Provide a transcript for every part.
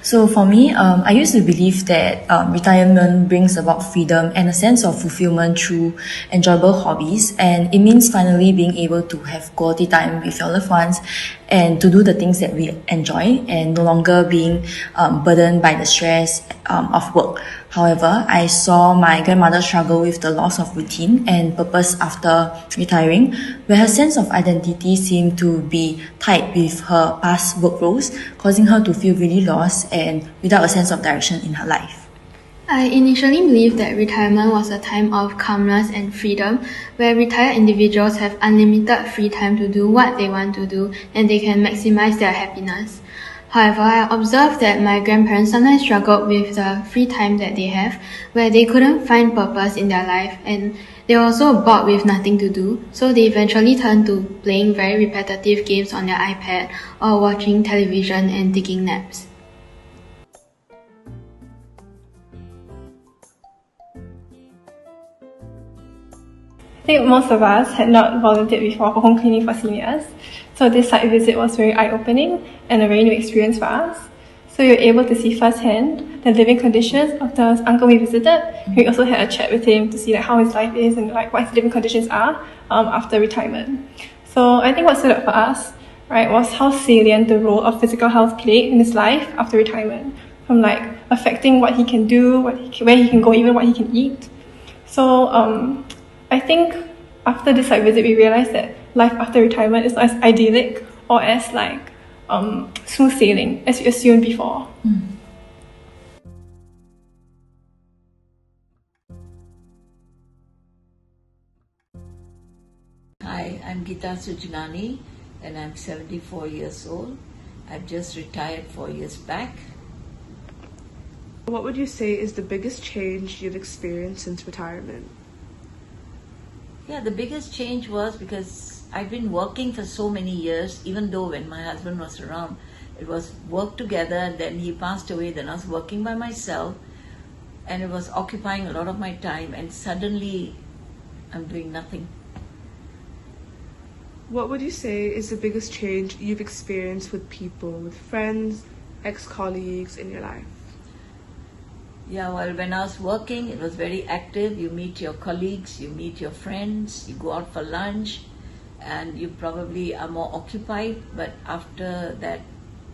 So for me, I used to believe that retirement brings about freedom and a sense of fulfillment through enjoyable hobbies, and it means finally being able to have quality time with your loved ones and to do the things that we enjoy and no longer being burdened by the stress of work. However, I saw my grandmother struggle with the loss of routine and purpose after retiring, where her sense of identity seemed to be tied with her past work roles, causing her to feel really lost and without a sense of direction in her life. I initially believed that retirement was a time of calmness and freedom, where retired individuals have unlimited free time to do what they want to do and they can maximize their happiness. However, I observed that my grandparents sometimes struggled with the free time that they have, where they couldn't find purpose in their life and they were also bored with nothing to do, so they eventually turned to playing very repetitive games on their iPad or watching television and taking naps. I think most of us had not volunteered before for home cleaning for seniors, so this site visit was very eye-opening and a very new experience for us. So you're able to see firsthand the living conditions of the uncle we visited. We also had a chat with him to see how his life is and what his living conditions are after retirement. So I think what stood out for us, was how salient the role of physical health played in his life after retirement, from affecting what he can do, where he can go, even what he can eat. So I think after this site visit, we realized that life after retirement is not as idyllic or as smooth sailing as we assumed before. Hi, I'm Gita Sujnani and I'm 74 years old. I've just retired 4 years back. What would you say is the biggest change you've experienced since retirement? Yeah, the biggest change was because I've been working for so many years, even though when my husband was around, it was work together, and then he passed away, then I was working by myself, and it was occupying a lot of my time, and suddenly I'm doing nothing. What would you say is the biggest change you've experienced with people, with friends, ex-colleagues in your life? Yeah, well, when I was working, it was very active. You meet your colleagues, you meet your friends, you go out for lunch, and you probably are more occupied. But after that,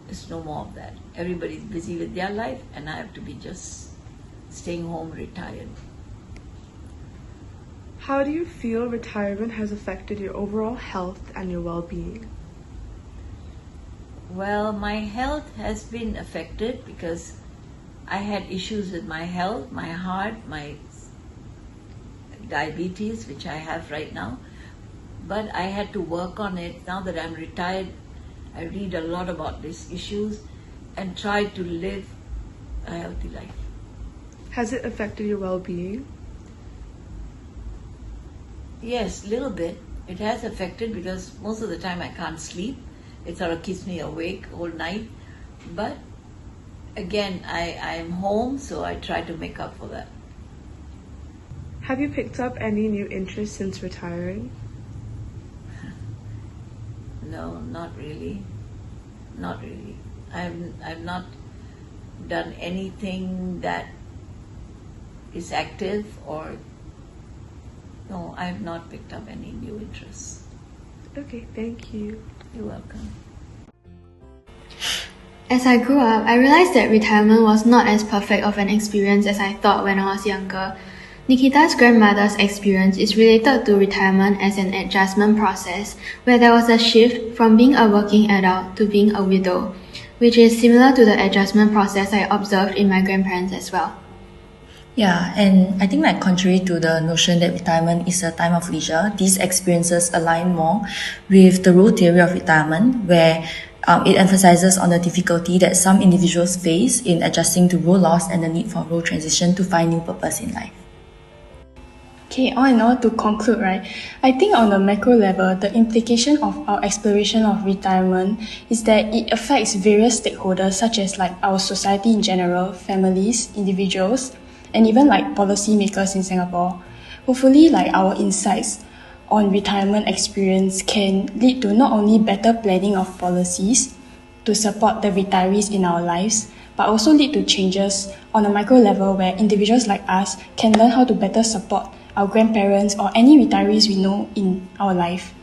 there's no more of that. Everybody's busy with their life, and I have to be just staying home, retired. How do you feel retirement has affected your overall health and your well-being? Well, my health has been affected because I had issues with my health, my heart, my diabetes, which I have right now. But I had to work on it. Now that I'm retired, I read a lot about these issues and try to live a healthy life. Has it affected your well-being? Yes, a little bit. It has affected because most of the time I can't sleep. It sort of keeps me awake all night. But again, I'm home, so I try to make up for that. Have you picked up any new interests since retiring? No, not really. Not really. I've not done anything that is active or... No, I have not picked up any new interests. Okay, thank you. You're welcome. As I grew up, I realized that retirement was not as perfect of an experience as I thought when I was younger. Nikita's grandmother's experience is related to retirement as an adjustment process, where there was a shift from being a working adult to being a widow, which is similar to the adjustment process I observed in my grandparents as well. Yeah, and I think contrary to the notion that retirement is a time of leisure, these experiences align more with the role theory of retirement, where it emphasizes on the difficulty that some individuals face in adjusting to role loss and the need for role transition to find new purpose in life. Okay, all in all, to conclude, I think on the macro level, the implication of our exploration of retirement is that it affects various stakeholders such as our society in general, families, individuals, and even policymakers in Singapore. Hopefully, our insights on retirement experience can lead to not only better planning of policies, to support the retirees in our lives, but also lead to changes on a micro level where individuals like us can learn how to better support our grandparents or any retirees we know in our life.